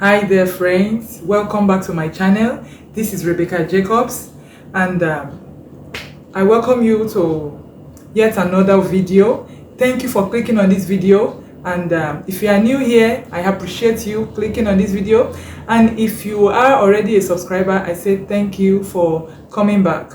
Hi there friends, welcome back to my channel. This is Rebecca Jacobs, and I welcome you to yet another video. Thank you for clicking on this video, and if you are new here, I appreciate you clicking on this video, and if you are already a subscriber, I say thank you for coming back.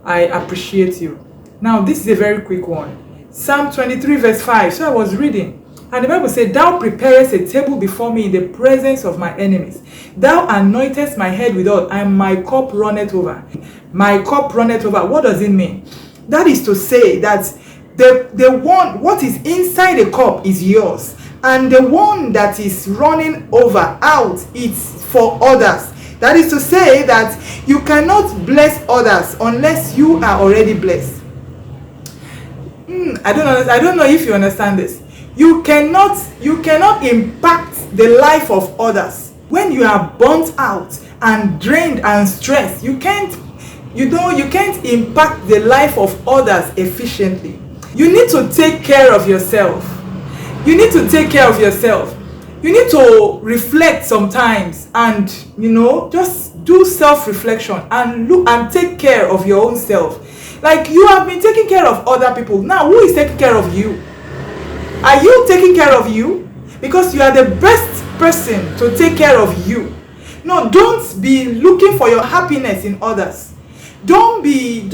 I appreciate you. Now this is a very quick one. Psalm 23 verse 5. So I was reading, and the Bible said, "Thou preparest a table before me in the presence of my enemies. Thou anointest my head with oil, and my cup runneth over." My cup runneth over. What does it mean? That is to say that the one, what is inside the cup is yours, and the one that is running over out, it's for others. That is to say that you cannot bless others unless you are already blessed. I don't know if you understand this. You cannot impact the life of others when you are burnt out and drained and stressed. You can't impact the life of others efficiently. You need to take care of yourself. You need to take care of yourself. You need to reflect sometimes, and just do self-reflection and look and take care of your own self. Like, you have been taking care of other people. Now who is taking care of you? Are you taking care of you? Because you are the best person to take care of you. No, don't be looking for your happiness in others. Don't be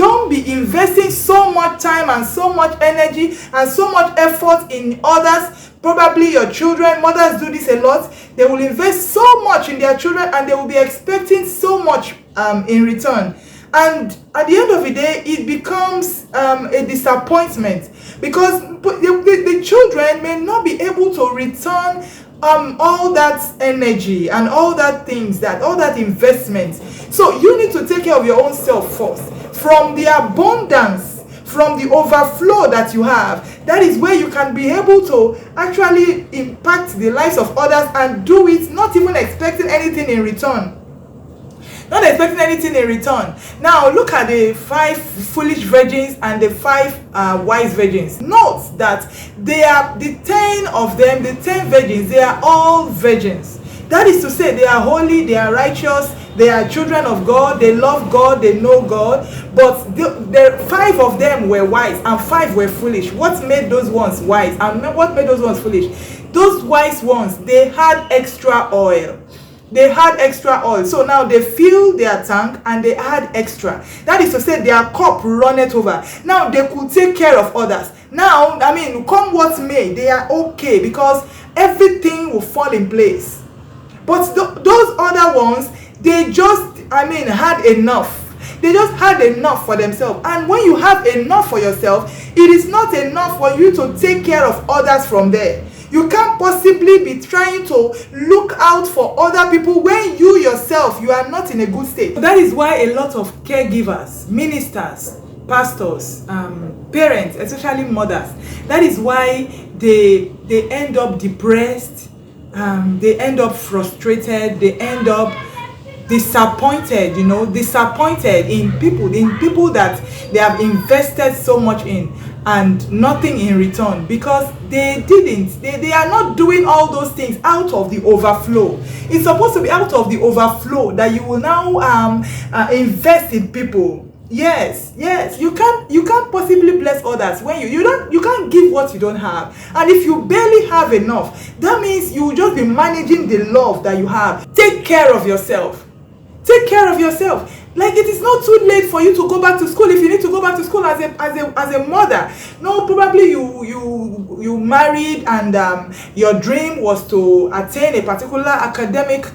investing so much time and so much energy and so much effort in others. Probably your children, mothers do this a lot. They will invest so much in their children, and they will be expecting so much in return. And at the end of the day, it becomes a disappointment, because the children may not be able to return all that energy and all that investment. So you need to take care of your own self first. From the abundance, from the overflow that you have, that is where you can be able to actually impact the lives of others, and do it not even expecting anything in return. Not expecting anything in return. Now look at the 5 foolish virgins and the 5 wise virgins. Note that they are the 10 of them, the 10 virgins, they are all virgins. That is to say, they are holy, they are righteous, they are children of God, they love God, they know God. But the 5 of them were wise and 5 were foolish. What made those ones wise and what made those ones foolish? Those wise ones, they had extra oil. They had extra oil. So now they fill their tank and they had extra. That is to say, their cup runneth over. Now they could take care of others. Now, come what may, they are okay, because everything will fall in place. But those other ones, they just, had enough. They just had enough for themselves. And when you have enough for yourself, it is not enough for you to take care of others from there. You can't possibly be trying to look out for other people when you yourself, you are not in a good state. That is why a lot of caregivers, ministers, pastors, parents, especially mothers, that is why they end up depressed, they end up frustrated, they end up disappointed, disappointed in people that they have invested so much in, and nothing in return, because they are not doing all those things out of the overflow. It's supposed to be out of the overflow that you will now invest in people. Yes, you can't possibly bless others when you can't give what you don't have. And if you barely have enough, that means you will just be managing the love that you have. Take care of yourself. Take care of yourself. Like, it is not too late for you to go back to school. If you need to go back to school as a mother, no, probably you married, and your dream was to attain a particular academic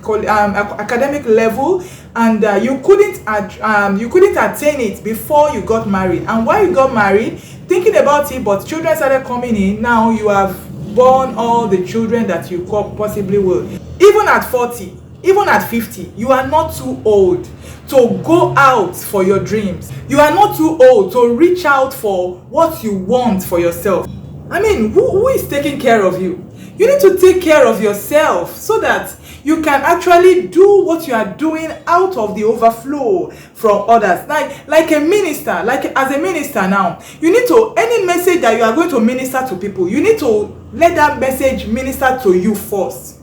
level, and you couldn't attain it before you got married. And while you got married, thinking about it, but children started coming in. Now you have born all the children that you possibly will. Even at 40. Even at 50, you are not too old to go out for your dreams. You are not too old to reach out for what you want for yourself. Who is taking care of you? You need to take care of yourself so that you can actually do what you are doing out of the overflow from others. Like a minister, as a minister now, you need to, any message that you are going to minister to people, you need to let that message minister to you first.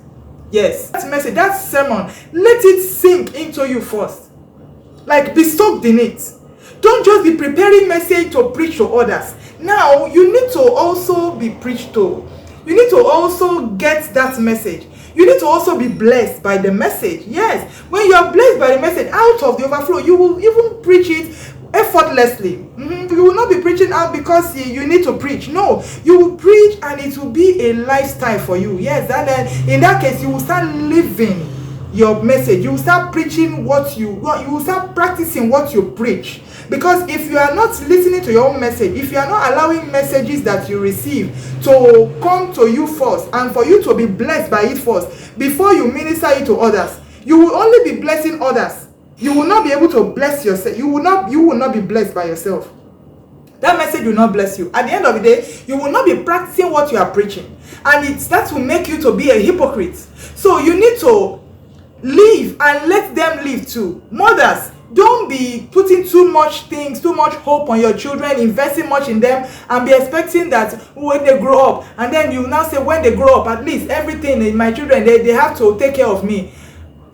Yes, that message, that sermon, let it sink into you first. Like, be soaked in it. Don't just be preparing message to preach to others. Now you need to also be preached to. You need to also get that message. You need to also be blessed by the message. Yes, when you are blessed by the message, out of the overflow, you will even preach it effortlessly. You will not be preaching out because you need to preach. No, you will preach and it will be a lifestyle for you. Yes, and then in that case, you will start living your message. You will start preaching you will start practicing what you preach. Because if you are not listening to your own message, if you are not allowing messages that you receive to come to you first, and for you to be blessed by it first before you minister it to others, you will only be blessing others. You will not be able to bless yourself. You will not be blessed by yourself. That message will not bless you. At the end of the day, you will not be practicing what you are preaching, and that will make you to be a hypocrite. So you need to live and let them live too. Mothers, don't be putting too much hope on your children, investing much in them, and be expecting that when they grow up, and then you now say, when they grow up, at least everything in my children, they have to take care of me.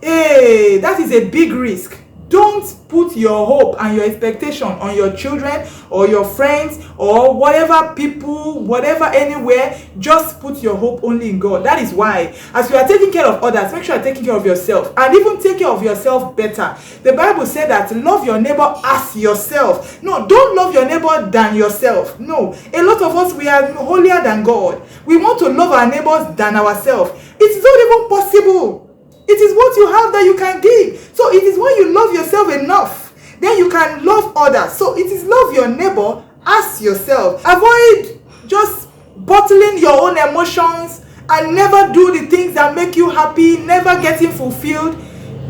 Hey, that is a big risk. Don't put your hope and your expectation on your children or your friends or whatever people, whatever, anywhere. Just put your hope only in God. That is why, as you are taking care of others, make sure you are taking care of yourself, and even take care of yourself better. The Bible said that love your neighbor as yourself. No, don't love your neighbor than yourself. No, a lot of us, we are holier than God. We want to love our neighbors than ourselves. It is not even possible. It is what you have that you can give. So it is when you love yourself enough, then you can love others. So it is love your neighbor as yourself. Avoid just bottling your own emotions and never do the things that make you happy, never getting fulfilled.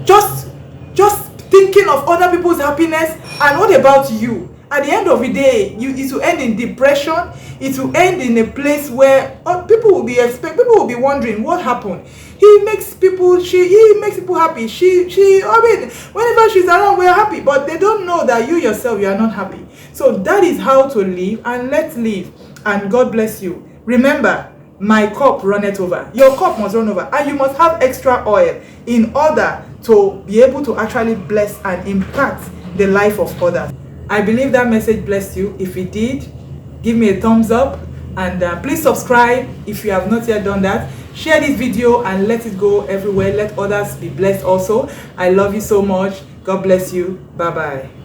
Just thinking of other people's happiness, and what about you? At the end of the day, it will end in depression. It will end in a place where people will be wondering what happened. He makes people happy. Whenever she's around, we're happy, but they don't know that you yourself, you are not happy. So that is how to live, and let's live, and God bless you. Remember, my cup runneth over. Your cup must run over, and you must have extra oil in order to be able to actually bless and impact the life of others. I believe that message blessed you. If it did, give me a thumbs up, and please subscribe if you have not yet done that. Share this video and let it go everywhere. Let others be blessed also. I love you so much. God bless you. Bye bye.